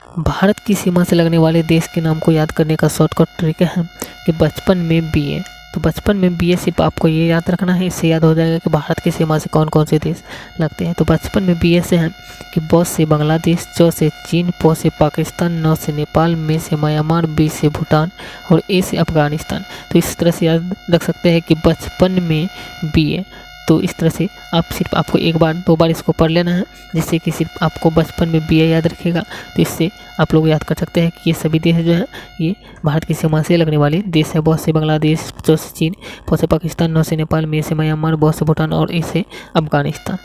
भारत की सीमा से लगने वाले देश के नाम को याद करने का शॉर्टकट तरीका है कि बचपन में बीए। तो बचपन में बीए सिर्फ आपको ये याद रखना है, इससे याद हो जाएगा कि भारत की सीमा से कौन कौन से देश लगते हैं। तो बचपन में बीए से हैं कि ब से बांग्लादेश, च से चीन, प से पाकिस्तान, न से नेपाल, म से म्यांमार, बी से भूटान और ए से अफगानिस्तान। तो इस तरह से याद रख सकते हैं कि बचपन में बीए। तो इस तरह से आपको एक बार दो बार इसको पढ़ लेना है, जिससे कि सिर्फ आपको बचपन में बीए याद रखेगा। तो इससे आप लोग याद कर सकते हैं कि ये सभी देश जो है ये भारत की सीमा से लगने वाले देश है। ब से बांग्लादेश, च से चीन, प से पाकिस्तान, न से नेपाल, म से म्यांमार, ब से भूटान और ए से अफगानिस्तान।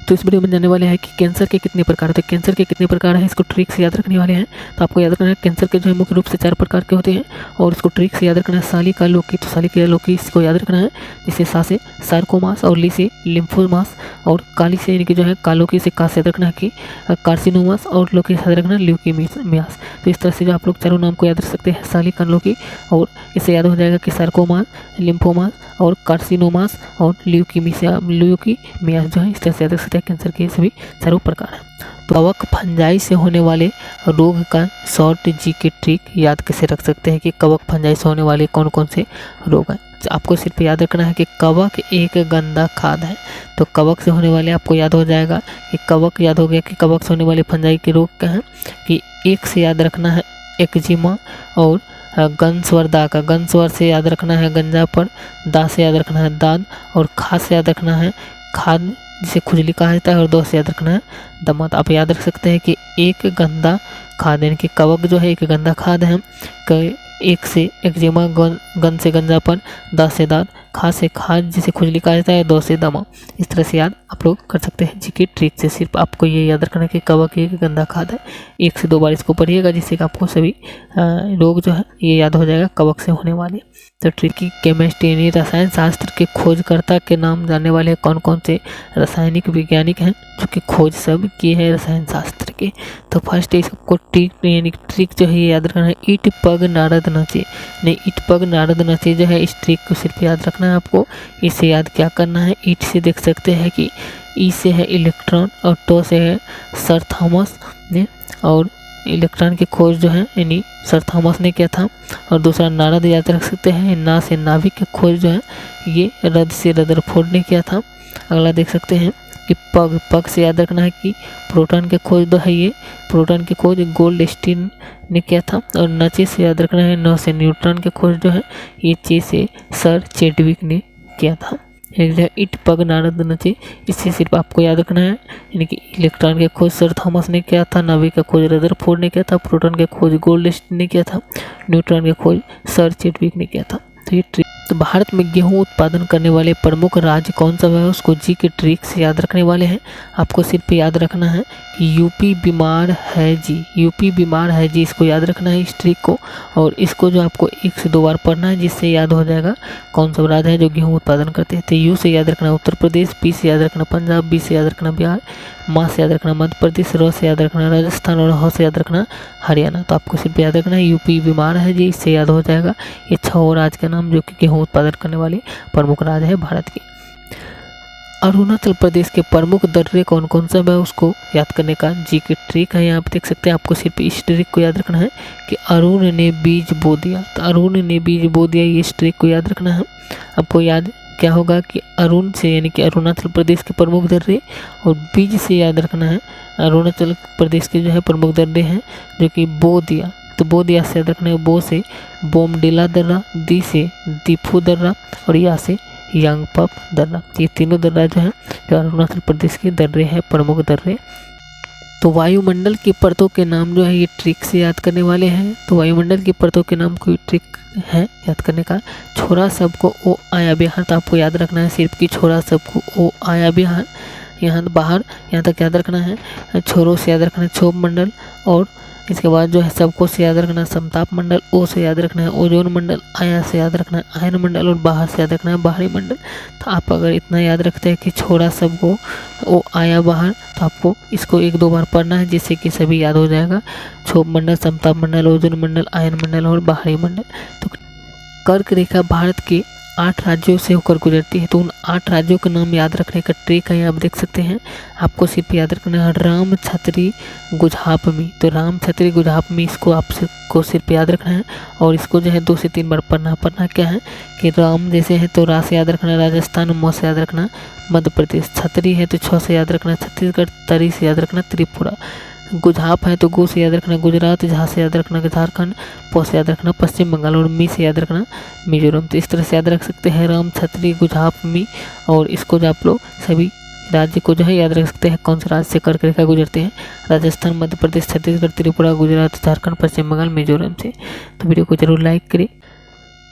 तो इस वीडियो में जानने वाले हैं कि कैंसर के कितने प्रकार होते हैं। कैंसर के कितने प्रकार हैं इसको ट्रिक से याद रखने वाले हैं। तो आपको याद रखना है कैंसर के जो है मुख्य रूप से 4 प्रकार के होते हैं और इसको ट्रिक से याद रखना है। सालिका लोकी, तो सालिका लोकी इसको याद रखना है, जिससे सा से सार्कोमास और ली से लिम्फोमास और काली से यानी कि जो है कालोकी से का से याद रखना है कि कार्सिनोमास और लोकी से याद रखना है ल्यूकीमियास। तो इस तरह से जो आप लोग चारों नाम को याद रख सकते हैं सालिका लोकी, और इससे याद हो जाएगा कि सार्कोमास, लिम्फोमास और कार्सिनोमास और ल्यूकीमियास जो है इस तरह से याद रख सकते हैं। कैंसर के सभी चारों प्रकार हैं। तो कवक फंजाई से होने वाले रोग का शॉर्ट जी के ट्रिक याद कैसे रख सकते हैं कि कवक फंजाई से होने वाले कौन कौन से रोग हैं। आपको सिर्फ याद रखना है कि कवक एक गंदा खाद है। तो कवक से होने वाले आपको याद हो जाएगा कि कवक याद हो गया कि कवक से होने वाले फंजाई के रोग क्या हैं कि एक से याद रखना है एक्जिमा और गंस्वर दा का, गंस्वर से याद रखना है गंजापन, दा से याद रखना है दाद और खाद से याद रखना है खाद जिसे खुजली कहा जाता है और दो से याद रखना है दमा। तो आप याद रख सकते हैं कि एक गंदा खाद यानी कि कवक जो है एक गंदा खाद है। एक से एक्जिमा, गन से गंजापन, दा से दाद, खा से खाद जिसे खुजली कहा जाता है, दो से दमा। इस तरह से याद आप लोग कर सकते हैं जी की ट्रिक से। सिर्फ आपको ये याद रखना है कि कवक एक गंदा खाद है। 1 से 2 बार इसको पढ़िएगा, जिससे कि आपको सभी रोग जो है ये याद हो जाएगा कवक से होने वाले। तो ट्रिकी केमिस्ट्री यानी रसायन शास्त्र के खोजकर्ता के नाम जानने वाले कौन कौन से रासायनिक वैज्ञानिक हैं जो कि खोज सब किए हैं रसायन शास्त्र के। तो फर्स्ट इसको ट्रिक यानी ट्रिक जो है ये याद रखना है ईट पग नारद नचे। नहीं, ईट पग नारद नचे जो है इस ट्रिक को सिर्फ याद रखना है आपको। इसे याद क्या करना है, ईट से देख सकते हैं कि ई से है इलेक्ट्रॉन और टो से है सर थॉमस ने, और इलेक्ट्रॉन की खोज जो है यानी सर थॉमस ने किया था। और दूसरा नारद याद रख सकते हैं, ना से नाभिक की खोज जो है ये रद से रदरफोर्ड ने किया था। अगला देख सकते हैं कि पग से याद रखना है कि प्रोटॉन की खोज जो है ये प्रोटॉन की खोज गोल्डस्टीन ने किया था। और नचे से याद रखना है, न से न्यूट्रॉन की खोज जो है ये चे से सर चेडविक ने किया था। इट पग नारद नचे, इससे सिर्फ आपको याद रखना है यानी कि इलेक्ट्रॉन के खोज सर थॉमस ने किया था, नाभिक का खोज रदरफोर्ड ने किया था, प्रोटॉन के खोज गोल्डस्टीन ने किया था, न्यूट्रॉन के खोज सर चेडविक ने किया था। तो ये ट्रिक। तो भारत में गेहूं उत्पादन करने वाले प्रमुख राज्य कौन सा है उसको जी के ट्रिक से याद रखने वाले हैं। आपको सिर्फ याद रखना है कि यूपी बीमार है जी, यूपी बीमार है जी, इसको याद रखना है इस ट्रिक को। और इसको जो आपको 1 से 2 बार पढ़ना है, जिससे याद हो जाएगा कौन सा राज्य है जो गेहूं उत्पादन करते हैं। तो यू से याद रखना उत्तर प्रदेश, पी से याद रखना पंजाब, बी से याद रखना बिहार, माँ से याद रखना मध्य प्रदेश, र से याद रखना राजस्थान और ह से याद रखना हरियाणा। तो आपको सिर्फ याद रखना है यूपी बीमार है जी, इससे याद हो जाएगा ये 6 राज्य का नाम जो कि गेहूं उत्पादन करने वाले प्रमुख राज्य है भारत के। अरुणाचल प्रदेश के प्रमुख दर्रे कौन कौन सा है उसको याद करने का जी के ट्रिक है। यहाँ पे देख सकते हैं, आपको सिर्फ इस ट्रिक को याद रखना है कि अरुण ने बीज बो दिया। तो अरुण ने बीज बो दिया, ये इस ट्रिक को याद रखना है। आपको याद क्या होगा कि अरुण से यानी कि अरुणाचल प्रदेश के प्रमुख दर्रे, और बीज से याद रखना है अरुणाचल प्रदेश के जो है प्रमुख दर्रे हैं जो कि बो दिया। तो बो दिया से याद रखना है बो से बोमडिला दर्रा, दी से दीफू दर्रा और या से यांगपप दर्रा। ये तीनों दर्रा जो है जो अरुणाचल प्रदेश के दर्रे हैं प्रमुख दर्रे। तो वायुमंडल की परतों के नाम जो है ये ट्रिक से याद करने वाले हैं। तो वायुमंडल की परतों के नाम कोई ट्रिक है याद करने का। छोरा सबको ओ आया बिहार, तो आपको याद रखना है सिर्फ कि छोरा सबको ओ आया बिहार, यहाँ बाहर यहाँ तक याद रखना है। छोरों से याद रखना है क्षोभ मंडल, और इसके बाद जो है सबको से याद रखना है समताप मंडल, ओ से याद रखना है ओजोन मंडल, आया से याद रखना है आयन मंडल और बाहर से याद रखना है बाहरी मंडल। तो आप अगर इतना याद रखते हैं कि छोड़ा सबको ओ आया बाहर, तो आपको इसको 1-2 बार पढ़ना है, जिससे कि सभी याद हो जाएगा। क्षोभ मंडल, समताप मंडल, ओजोन मंडल, आयन मंडल और बाहरी मंडल। तो कर्क रेखा भारत के 8 राज्यों से होकर गुजरती है। तो उन 8 राज्यों का नाम याद रखने का ट्रिक है, आप देख सकते हैं। आपको सिर्फ याद रखना है राम छतरी गुजहापमी। तो राम छतरी गुजहापमी, इसको आपको सिर्फ याद रखना है और इसको जो है 2 से 3 बार पढ़ना क्या है कि राम जैसे है तो रा से याद रखना राजस्थान, म से याद रखना मध्य प्रदेश, छतरी है तो 6 से याद रखना छत्तीसगढ़, तरी से याद रखना त्रिपुरा, गुजहाप है तो गु से याद रखना गुजरात, झा से याद रखना झारखंड, प से याद रखना पश्चिम बंगाल और मी से याद रखना मिजोरम। तो इस तरह से याद रख सकते हैं राम छतरी गुजहाप मी। और इसको जो आप लोग सभी राज्य को जो है याद रख सकते हैं, कौन से राज्य से कर्क रेखा गुजरते हैं, राजस्थान, मध्य प्रदेश, छत्तीसगढ़, त्रिपुरा, गुजरात, झारखंड, पश्चिम बंगाल, मिजोरम से। तो वीडियो को जरूर लाइक करें।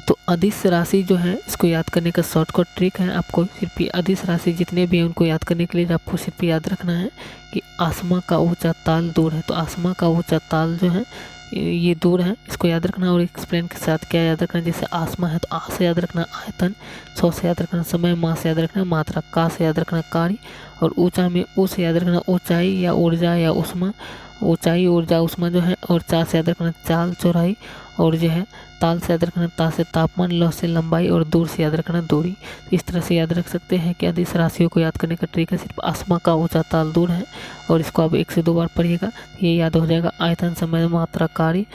तो अदिश राशि जो है इसको याद करने का शॉर्टकट ट्रिक है। आपको सिर्फ अदिश राशि जितने भी हैं उनको याद करने के लिए आपको सिर्फ याद रखना है कि आसमा का ऊंचा ताल दूर है। तो आसमा का ऊंचा ताल जो है ये दूर है, इसको याद रखना। और एक्सप्लेन के साथ क्या याद रखना, जैसे आसमा है तो आ से याद रखना आयतन, 100 से याद रखना समय, मा से याद रखना मात्रा, का से याद रखना कार्य और ऊंचा में ऊ से याद रखना ऊंचाई या ऊर्जा या उष्मा, ऊंचाई ऊर्जा उष्मा जो है। और चा से याद रखना चाल चौड़ाई और जो है ताल से याद रखना ता से तापमान, ल से लंबाई और दूर से याद रखना दूरी। तो इस तरह से याद रख सकते हैं कि अदिश राशियों को याद करने का ट्रिक है सिर्फ आसमा का ऊंचा ताल दूर है और इसको आप 1 से 2 बार पढ़िएगा, ये याद हो जाएगा। आयतन, समय, मात्रा, कार्य,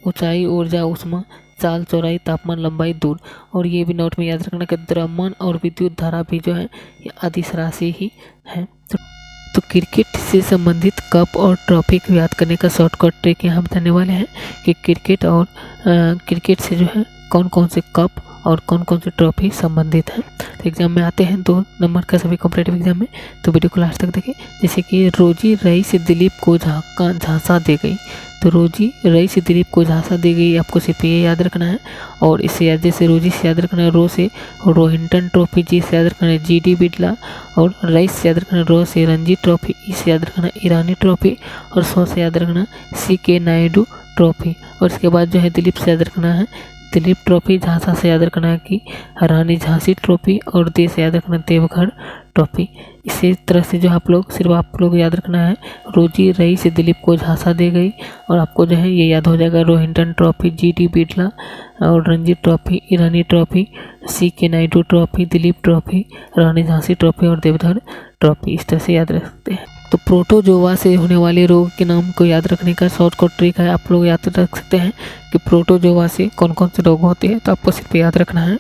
ऊंचाई, ऊर्जा, उष्मा, चाल चौड़ाई, तापमान, लंबाई, दूर। और ये भी नोट में याद रखना कि द्रव्यमान और विद्युत धारा भी जो है ये अदिश राशि ही है। तो क्रिकेट से संबंधित कप और ट्रॉफी को याद करने का शॉर्टकट ट्रिक यहाँ बताने वाले हैं कि क्रिकेट से जो है कौन कौन से कप और कौन कौन से ट्रॉफी संबंधित हैं। तो एग्जाम में आते हैं 2 नंबर का सभी कॉम्पिटेटिव एग्जाम में, तो वीडियो को लास्ट तक देखें। जैसे कि रोजी रई से दिलीप को झांसा दे गई। तो रोजी रई से दिलीप को झांसा दे गई, आपको सिर्फ ये याद रखना है। और इससे याद, जैसे रोजी से याद रखना है रो से रोहिंटन ट्रॉफी, जी से याद रखना है GD बिरला और रई से याद रखना रो से रणजी ट्रॉफी, ई से याद रखना ईरानी ट्रॉफी और 100 से याद रखना CK नायडू ट्रॉफी। और इसके बाद जो है दिलीप से याद रखना है दिलीप ट्रॉफी, झांसा से याद रखना है कि रानी झांसी ट्रॉफी और दे से याद रखना देवघर ट्रॉफी। इसी तरह से जो आप लोग याद रखना है रोजी रई से दिलीप को झांसा दे गई और आपको जो है ये याद हो जाएगा रोहिंटन ट्रॉफी, GD बिरला और Ranji trophy, Irani trophy, CK Naidu trophy, Dilip trophy, Rani Jhansi trophy और देवधर ट्रॉफी। इस तरह से याद रख सकते हैं। तो प्रोटोजोआ से होने वाले रोग के नाम को याद रखने का शॉर्टकट ट्रिक है, आप लोग याद रख सकते हैं कि प्रोटोजोआ से कौन कौन से रोग होते हैं। तो आपको सिर्फ याद रखना है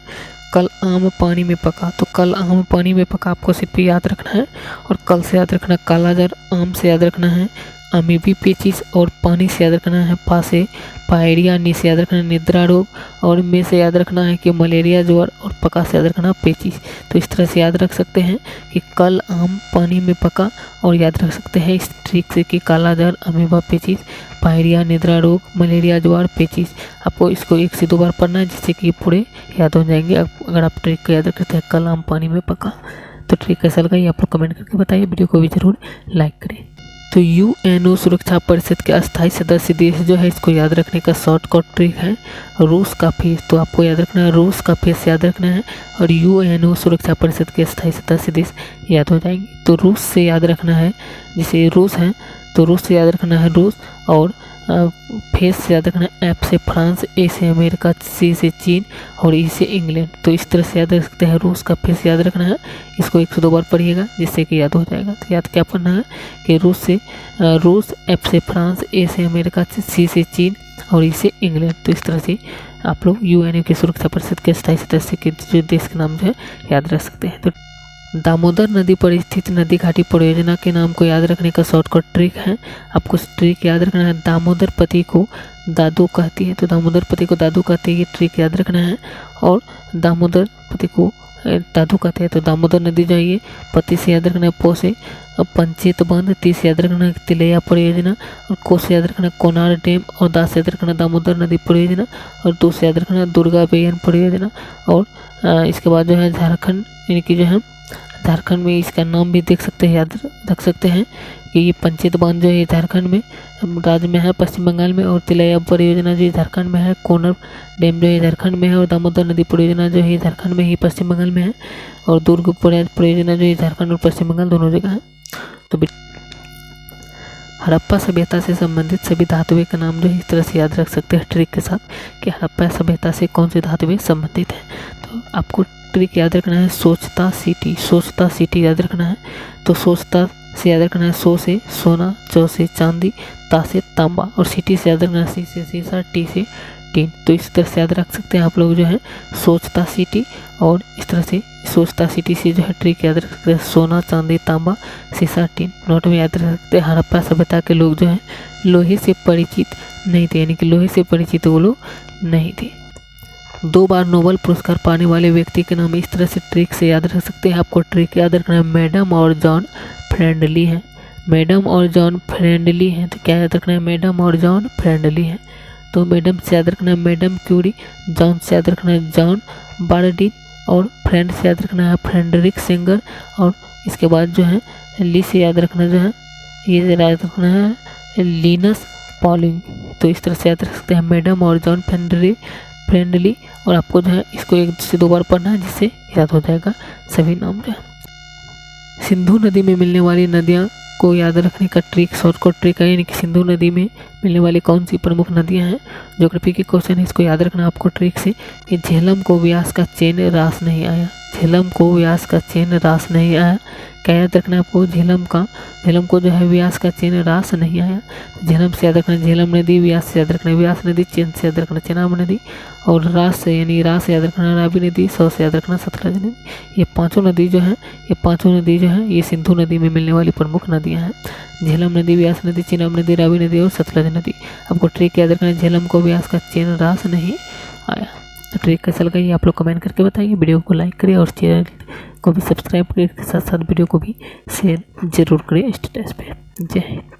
कल आम पानी में पका। तो कल आम पानी में पका आपको सिर्फ याद रखना है। और कल से याद रखना कालाजार, आम से याद रखना है अमीबी पेचिस और पानी से याद रखना है पा से पायरिया, नी से याद रखना निद्रा रोग और में से याद रखना है कि मलेरिया ज्वर और पका से याद रखना पेचिस। तो इस तरह से याद रख सकते हैं कि कल आम पानी में पका और याद रख सकते हैं इस ट्रिक से कि कालाजार, अमीबा पेचिस, पायरिया, निद्रा रोग, मलेरिया ज्वर, पेचिस। आपको इसको 1 से 2 बार पढ़ना है जिससे कि पूरे याद हो जाएंगे अगर आप ट्रिक को याद रखते हैं कल आम पानी में पका। तो ट्रिक कैसा लगा ये आप लोग कमेंट करके बताइए, वीडियो को भी जरूर लाइक करें। तो UNO सुरक्षा परिषद के अस्थायी सदस्य देश जो है इसको याद रखने का शॉर्टकट ट्रिक है रूस का फेस। तो आपको याद रखना है रूस का फेस याद रखना है और UNO सुरक्षा परिषद के अस्थायी सदस्य देश याद हो जाएंगे। तो रूस से याद रखना है, जैसे रूस है तो रूस से याद रखना है रूस और फेस से याद रखना है F से फ्रांस, A से अमेरिका, C से चीन और E से इंग्लैंड। तो इस तरह से याद रख सकते हैं रूस का फेस याद रखना है। इसको 1 से 2 बार पढ़िएगा जिससे कि याद हो जाएगा। तो याद क्या पढ़ना है कि रूस, F से फ्रांस, A से अमेरिका, C से चीन और E से इंग्लैंड। तो इस तरह से आप लोग UNO की सुरक्षा परिषद के अस्थायी सदस्य के जो देश के नाम जो है याद रख सकते हैं। तो दामोदर नदी पर स्थित नदी घाटी परियोजना के नाम को याद रखने का शॉर्टकट ट्रिक है। आपको ट्रिक याद रखना है दामोदर पति को दादू कहती है। तो दामोदर पति को दादू कहती है, ये ट्रिक याद रखना है। और दामोदर पति को दादू कहते हैं। तो दामोदर नदी जो है ये पति से याद रखना है पो से पंचेत बांध, ती से याद रखना तिलैया परियोजना और को से याद रखना कोनार डैम और दा से याद रखना दामोदर नदी परियोजना और दो से याद रखना दुर्गा बेयन परियोजना। और इसके बाद जो है झारखंड, यानी कि जो है झारखंड में इसका नाम भी देख सकते हैं, याद रख सकते हैं कि ये पंचेत बांध जो है झारखंड में राज्य में है, पश्चिम बंगाल में। और तिलैया परियोजना जो झारखंड में है, कोनर डैम जो है झारखंड में है और दामोदर नदी परियोजना जो है झारखंड में ही पश्चिम बंगाल में है। और दुर्ग परियोजना जो है झारखंड और पश्चिम बंगाल दोनों जगह है। हड़प्पा सभ्यता से संबंधित सभी धातुएं का नाम जो है इस तरह से याद रख सकते हैं ट्रिक के साथ कि हड़प्पा सभ्यता से कौन सी धातुएं संबंधित हैं। तो आपको ट्रिक याद रखना है सोचता सिटी याद रखना है। तो सोचता से याद रखना है सो से सोना, चौ से चांदी, ता से तांबा और सिटी से याद रखना है सी से सीसा, टी से टीन। तो इस तरह से याद रख सकते हैं आप लोग जो है सोचता सिटी। और इस तरह से सोचता सिटी से जो है ट्रिक याद रख सकते हैं सोना, चांदी, तांबा, सीसा, टीन। नोट में याद रख सकते हैं हड़प्पा सभ्यता के लोग जो हैं लोहे से परिचित नहीं थे, यानी कि लोहे से परिचित वो लोग नहीं थे। 2 बार नोबेल पुरस्कार पाने वाले व्यक्ति के नाम इस तरह से ट्रिक से याद रख सकते हैं। आपको ट्रिक याद रखना है मैडम और जॉन फ्रेंडली हैं। मैडम और जॉन फ्रेंडली हैं, तो क्या याद रखना है मैडम और जॉन फ्रेंडली हैं। तो मैडम से याद रखना है मैडम क्यूरी, जॉन से याद रखना है जॉन बार्डिन और फ्रेंड से याद रखना है फ्रेडरिक सेंगर। और इसके बाद जो है ली से याद रखना जो है ये याद रखना है लिनस पॉलिंग। तो इस तरह से याद रख सकते हैं मैडम और जॉन फ्रेंडली। और आपको जो है इसको 1 से 2 बार पढ़ना है जिससे याद हो जाएगा सभी नाम जो है। सिंधु नदी में मिलने वाली नदियाँ को याद रखने का ट्रिक शॉर्टकट ट्रिक है, यानी कि सिंधु नदी में मिलने वाली कौन सी प्रमुख नदियां हैं। ज्योग्राफी के क्वेश्चन है, इसको याद रखना आपको ट्रिक से कि झेलम को व्यास का चेन रास नहीं आया। झेलम को व्यास का चेन रास नहीं आया। क्या याद रखना है आपको झेलम को जो है व्यास का चेन रास नहीं आया। झेलम से याद रखना झेलम नदी, व्यास से याद रखना व्यास नदी, चेन से याद रखना चेनाब नदी और रास से यानी रास से याद रखना रावी नदी, सौ से याद रखना सतलज नदी। ये पांचों नदी जो है ये सिंधु नदी में मिलने वाली प्रमुख नदियाँ हैं। झेलम नदी, व्यास नदी, चेनाब नदी, रावी नदी और सतलज नदी। आपको ट्रिक याद रखना झेलम को व्यास का चेन रास नहीं आया। तो ट्रिक कैसा लगा ये आप लोग कमेंट करके बताइए। वीडियो को लाइक करिए और चैनल को भी सब्सक्राइब करिए, साथ साथ वीडियो को भी शेयर जरूर करिए स्टेटस पे। जय हिंद।